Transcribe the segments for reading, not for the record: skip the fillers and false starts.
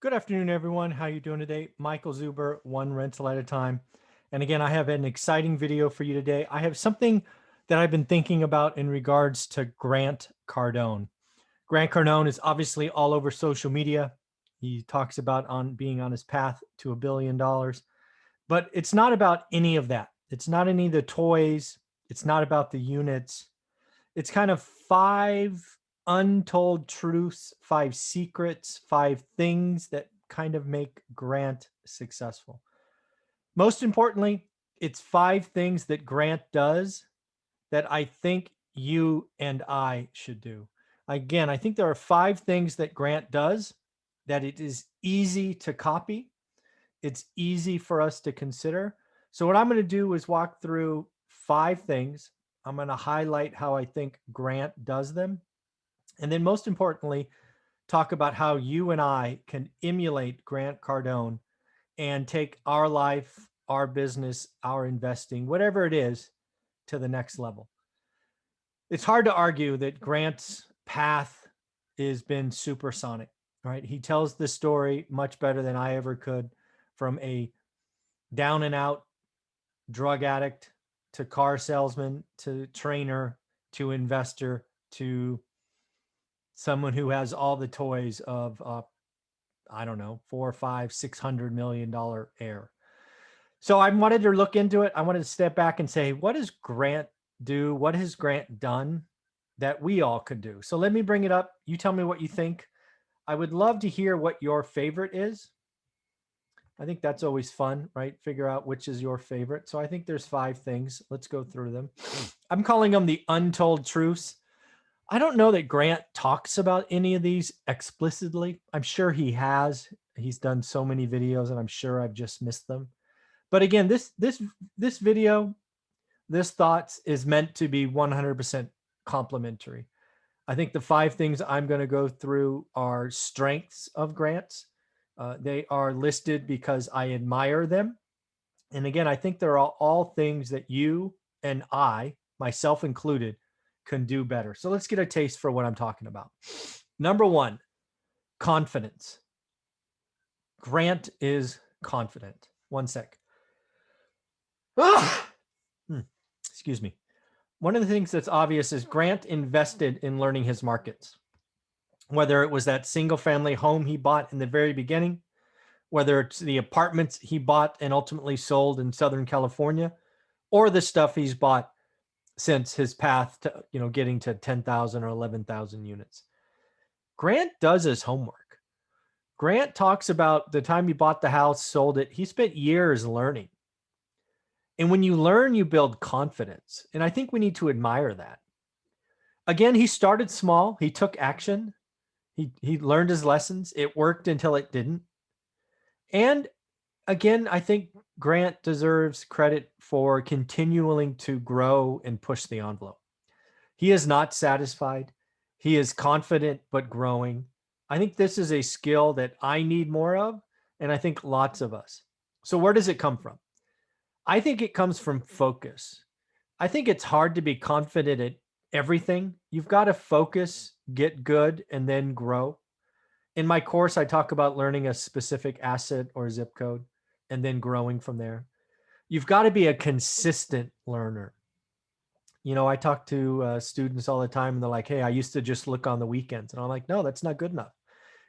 Good afternoon, everyone. How you doing today? Michael Zuber, one rental at a time. And again, I have an exciting video for you today. I have something that I've been thinking about in regards to Grant Cardone. Grant Cardone is obviously all over social media. He talks about being on his path to $1 billion, but it's not about any of that. It's not any of the toys. It's not about the units. It's kind of 5 untold truths, 5 secrets, 5 things that kind of make Grant successful. Most importantly, it's 5 things that Grant does that I think you and I should do. Again, I think there are 5 things that Grant does that it is easy to copy. It's easy for us to consider. So what I'm going to do is walk through 5 things. I'm going to highlight how I think Grant does them. And then most importantly, talk about how you and I can emulate Grant Cardone and take our life, our business, our investing, whatever it is, to the next level. It's hard to argue that Grant's path has been supersonic, right? He tells the story much better than I ever could, from a down and out drug addict to car salesman to trainer to investor to someone who has all the toys of I don't know, 4, 5, $600 million heir. So I wanted to look into it. I wanted to step back and say, what does Grant do? What has Grant done that we all could do? So let me bring it up. You tell me what you think. I would love to hear what your favorite is. I think that's always fun, right? Figure out which is your favorite. So I think there's 5 things. Let's go through them. I'm calling them the untold truths. I don't know that Grant talks about any of these explicitly. I'm sure he has. He's done so many videos, and I'm sure I've just missed them. But again, this video, this thoughts is meant to be 100% complimentary. I think the 5 things I'm going to go through are strengths of Grant's. They are listed because I admire them. And again, I think they're all things that you and I, myself included, can do better. So let's get a taste for what I'm talking about. Number 1, confidence. Grant is confident. One sec. Excuse me. One of the things that's obvious is Grant invested in learning his markets. Whether it was that single family home he bought in the very beginning, whether it's the apartments he bought and ultimately sold in Southern California, or the stuff he's bought since his path to, getting to 10,000 or 11,000 units. Grant does his homework. Grant talks about the time he bought the house, sold it. He spent years learning. And when you learn, you build confidence. And I think we need to admire that. Again, he started small. He took action. He learned his lessons. It worked until it didn't. And again, I think Grant deserves credit for continuing to grow and push the envelope. He is not satisfied. He is confident but growing. I think this is a skill that I need more of, and I think lots of us. So where does it come from? I think it comes from focus. I think it's hard to be confident at everything. You've got to focus, get good, and then grow. In my course, I talk about learning a specific asset or zip code and then growing from there. You've got to be a consistent learner. I talk to students all the time, and they're like, hey, I used to just look on the weekends. And I'm like, no, that's not good enough.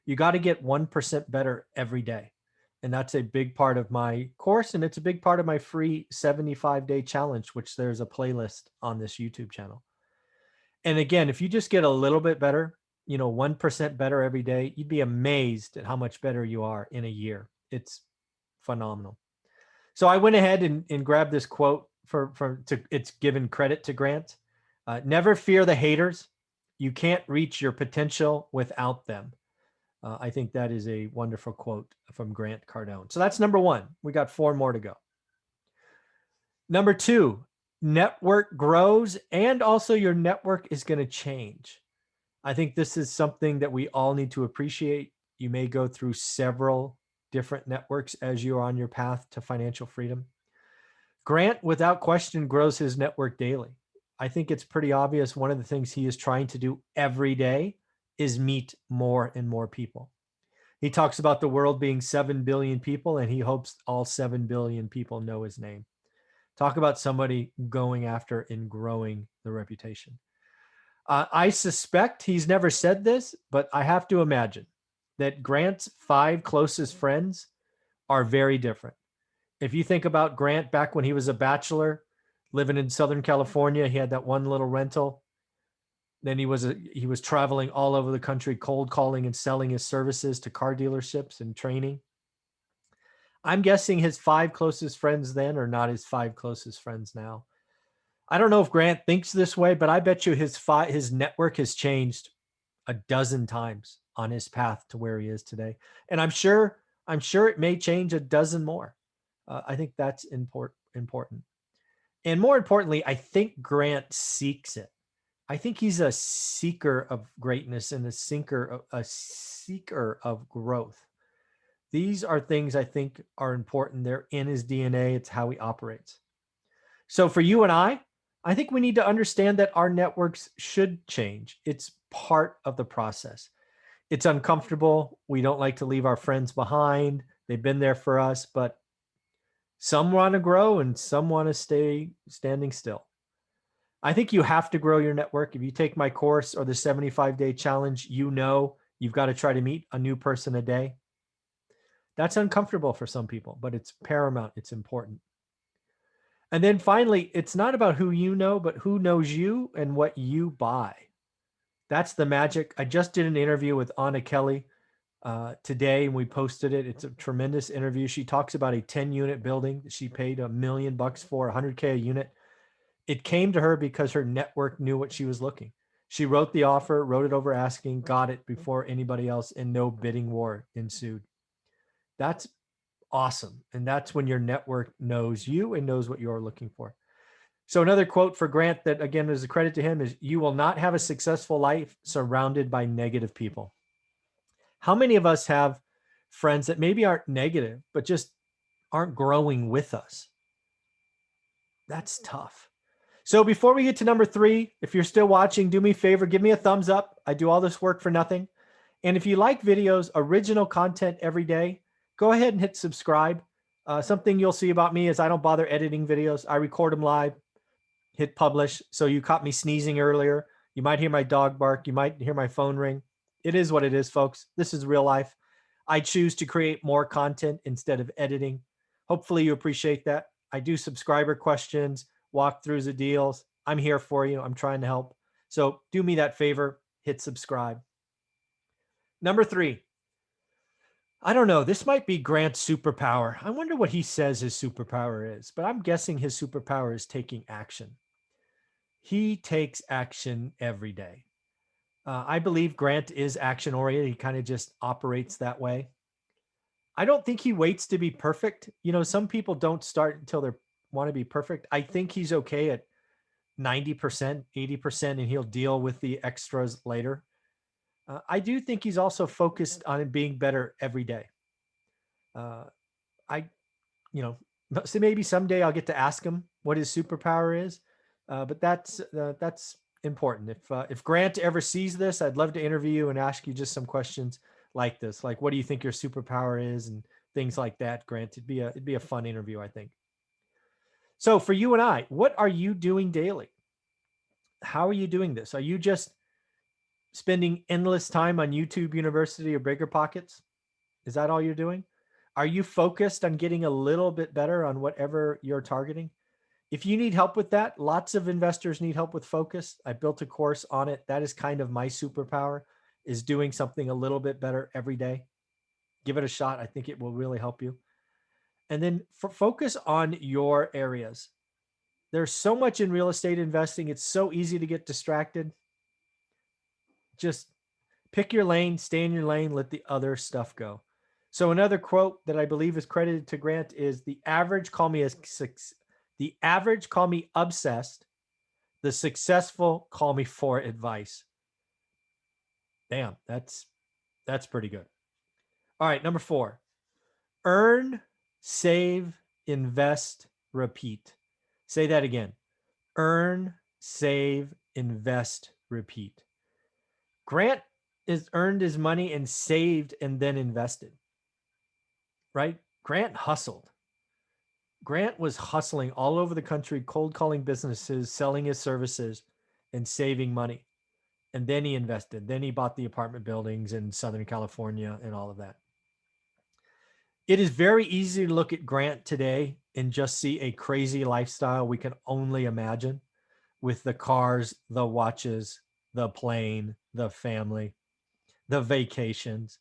You got to get 1% better every day. And that's a big part of my course. And it's a big part of my free 75-day challenge, which there's a playlist on this YouTube channel. And again, if you just get a little bit better, 1% better every day, you'd be amazed at how much better you are in a year. It's phenomenal. So I went ahead and grabbed this quote it's given credit to Grant. Never fear the haters. You can't reach your potential without them. I think that is a wonderful quote from Grant Cardone. So that's number 1. We got 4 more to go. Number 2, network grows, and also your network is going to change. I think this is something that we all need to appreciate. You may go through several different networks as you are on your path to financial freedom. Grant, without question, grows his network daily. I think it's pretty obvious one of the things he is trying to do every day is meet more and more people. He talks about the world being 7 billion people, and he hopes all 7 billion people know his name. Talk about somebody going after and growing the reputation. I suspect he's never said this, but I have to imagine that Grant's 5 closest friends are very different. If you think about Grant back when he was a bachelor living in Southern California, he had that one little rental. Then he was traveling all over the country, cold calling and selling his services to car dealerships and training. I'm guessing his 5 closest friends then are not his 5 closest friends now. I don't know if Grant thinks this way, but I bet you his network has changed a dozen times on his path to where he is today. And I'm sure it may change a dozen more. I think that's important. And more importantly, I think Grant seeks it. I think he's a seeker of greatness and a seeker of growth. These are things I think are important. They're in his DNA. It's how he operates. So for you and I think we need to understand that our networks should change. It's part of the process. It's uncomfortable. We don't like to leave our friends behind. They've been there for us, but some want to grow and some want to stay standing still. I think you have to grow your network. If you take my course or the 75-day challenge, you know you've got to try to meet a new person a day. That's uncomfortable for some people, but it's paramount. It's important. And then finally, it's not about who you know, but who knows you and what you buy. That's the magic. I just did an interview with Anna Kelly today, and we posted it. It's a tremendous interview. She talks about a 10-unit building that she paid $1 million for, $100K a unit. It came to her because her network knew what she was looking. She wrote the offer, wrote it over asking, got it before anybody else, and no bidding war ensued. That's awesome. And that's when your network knows you and knows what you're looking for. So another quote for Grant that, again, is a credit to him is, you will not have a successful life surrounded by negative people. How many of us have friends that maybe aren't negative, but just aren't growing with us? That's tough. So before we get to number 3, if you're still watching, do me a favor, give me a thumbs up. I do all this work for nothing. And if you like videos, original content every day, go ahead and hit subscribe. Something you'll see about me is I don't bother editing videos. I record them live, hit publish. So you caught me sneezing earlier. You might hear my dog bark. You might hear my phone ring. It is what it is, folks. This is real life. I choose to create more content instead of editing. Hopefully you appreciate that. I do subscriber questions, walkthroughs of deals. I'm here for you. I'm trying to help. So do me that favor, hit subscribe. Number 3. I don't know. This might be Grant's superpower. I wonder what he says his superpower is, but I'm guessing his superpower is taking action. He takes action every day. I believe Grant is action oriented. He kind of just operates that way. I don't think he waits to be perfect. You know, some people don't start until they want to be perfect. I think he's okay at 90%, 80%, and he'll deal with the extras later. I do think he's also focused on being better every day. I, you know, so maybe someday I'll get to ask him what his superpower is. But that's important. If Grant ever sees this, I'd love to interview you and ask you just some questions like this, like what do you think your superpower is and things like that. Grant, it'd be a fun interview, I think. So for you and I, what are you doing daily? How are you doing this? Are you just spending endless time on YouTube University or Bigger Pockets? Is that all you're doing? Are you focused on getting a little bit better on whatever you're targeting? If you need help with that, lots of investors need help with focus. I built a course on it. That is kind of my superpower, is doing something a little bit better every day. Give it a shot. I think it will really help you. And then focus on your areas. There's so much in real estate investing. It's so easy to get distracted. Just pick your lane, stay in your lane, let the other stuff go. So another quote that I believe is credited to Grant is, the average call me obsessed. The successful call me for advice. Damn, that's pretty good. All right, number 4. Earn, save, invest, repeat. Say that again. Earn, save, invest, repeat. Grant is earned his money and saved and then invested, right? Grant hustled. Grant was hustling all over the country, cold calling businesses, selling his services, and saving money. And then he invested. Then he bought the apartment buildings in Southern California and all of that. It is very easy to look at Grant today and just see a crazy lifestyle we can only imagine, with the cars, the watches, the plane, the family, the vacations.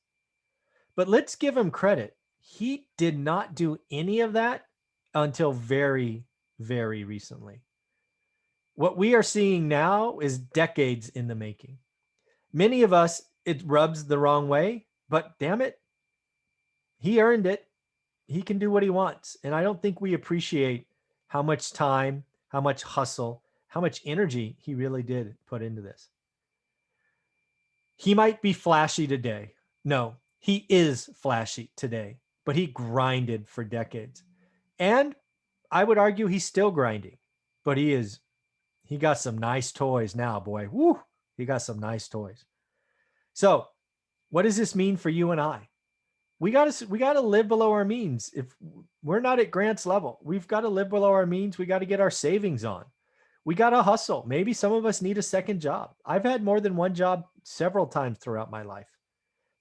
But let's give him credit. He did not do any of that until very, very recently. What we are seeing now is decades in the making. Many of us, it rubs the wrong way, but damn it, he earned it. He can do what he wants. And I don't think we appreciate how much time, how much hustle, how much energy he really did put into this. He might be flashy today. No, he is flashy today, but he grinded for decades. And I would argue he's still grinding, but he got some nice toys now, boy. Woo, he got some nice toys. So, what does this mean for you and I? We got to live below our means. If we're not at Grant's level, we've got to live below our means. We got to get our savings on. We got to hustle. Maybe some of us need a second job. I've had more than one job several times throughout my life.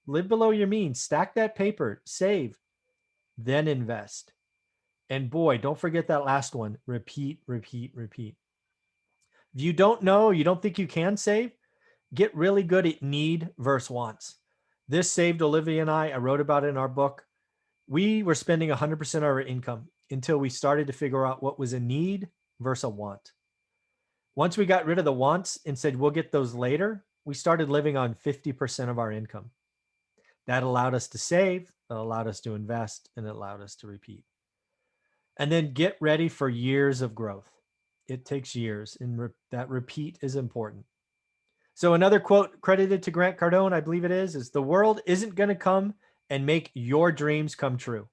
Live below your means, stack that paper, save, then invest. And boy, don't forget that last one. Repeat, repeat, repeat. If you don't know, you don't think you can save, get really good at need versus wants. This saved Olivia and I wrote about it in our book. We were spending 100% of our income until we started to figure out what was a need versus a want. Once we got rid of the wants and said, we'll get those later, we started living on 50% of our income. That allowed us to save, it allowed us to invest, and it allowed us to repeat. And then get ready for years of growth. It takes years, and that repeat is important. So another quote credited to Grant Cardone, I believe it is the world isn't going to come and make your dreams come true.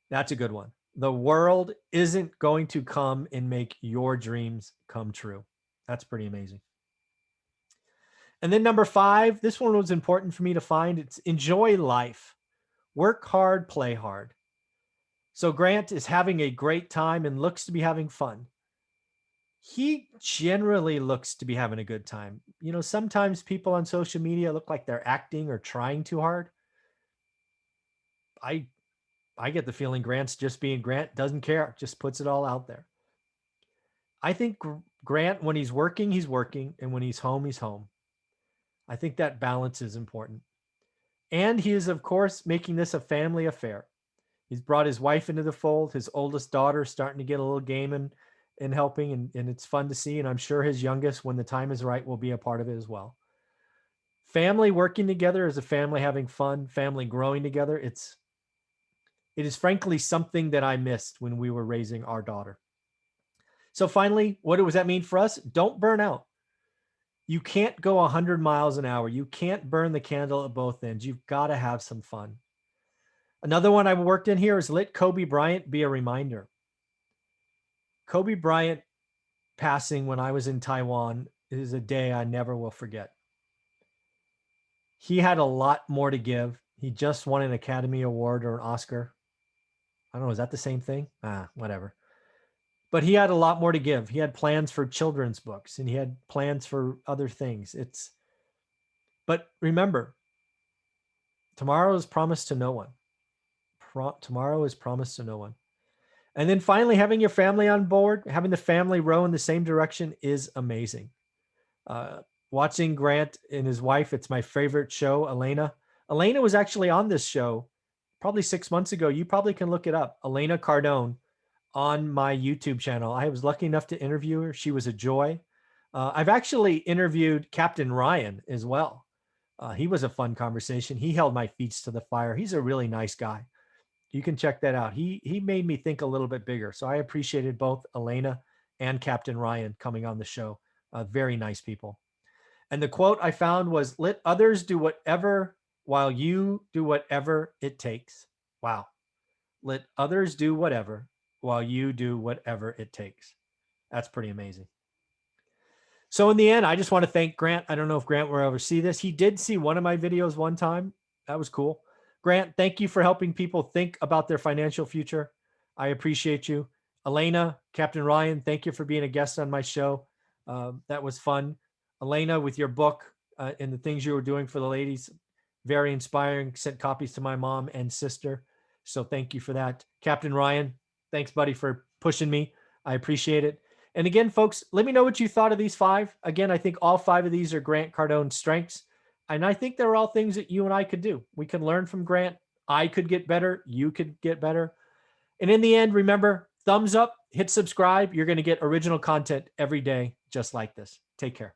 That's a good one. The world isn't going to come and make your dreams come true. That's pretty amazing. And then number 5, this one was important for me to find. It's enjoy life. Work hard, play hard. So Grant is having a great time and looks to be having fun. He generally looks to be having a good time. You know, sometimes people on social media look like they're acting or trying too hard. I get the feeling Grant's just being Grant, doesn't care, just puts it all out there. I think Grant, when he's working, and when he's home. I think that balance is important. And he is, of course, making this a family affair. He's brought his wife into the fold. His oldest daughter starting to get a little game and helping, and it's fun to see. And I'm sure his youngest, when the time is right, will be a part of it as well. Family working together as a family, having fun, family growing together. It is frankly something that I missed when we were raising our daughter. So finally, what does that mean for us? Don't burn out. You can't go 100 miles an hour. You can't burn the candle at both ends. You've got to have some fun. Another one I worked in here is let Kobe Bryant be a reminder. Kobe Bryant passing when I was in Taiwan is a day I never will forget. He had a lot more to give. He just won an Academy Award or an Oscar. I don't know, is that the same thing? Whatever. But he had a lot more to give. He had plans for children's books and he had plans for other things. But remember, tomorrow is promised to no one. Tomorrow is promised to no one. And then finally, having your family on board, having the family row in the same direction is amazing. Watching Grant and his wife, it's my favorite show, Elena. Elena was actually on this show probably 6 months ago. You probably can look it up. Elena Cardone on my YouTube channel. I was lucky enough to interview her. She was a joy. I've actually interviewed Captain Ryan as well. He was a fun conversation. He held my feet to the fire. He's a really nice guy. You can check that out. He made me think a little bit bigger. So I appreciated both Elena and Captain Ryan coming on the show. Very nice people. And the quote I found was, let others do whatever while you do whatever it takes. Wow. Let others do whatever while you do whatever it takes. That's pretty amazing. So in the end, I just want to thank Grant. I don't know if Grant will ever see this. He did see one of my videos one time. That was cool. Grant, thank you for helping people think about their financial future. I appreciate you. Elena, Captain Ryan, thank you for being a guest on my show. That was fun. Elena, with your book and the things you were doing for the ladies, very inspiring. Sent copies to my mom and sister. So thank you for that. Captain Ryan, thanks, buddy, for pushing me. I appreciate it. And again, folks, let me know what you thought of these 5. Again, I think all 5 of these are Grant Cardone's strengths. And I think they're all things that you and I could do. We can learn from Grant. I could get better. You could get better. And in the end, remember, thumbs up, hit subscribe. You're going to get original content every day just like this. Take care.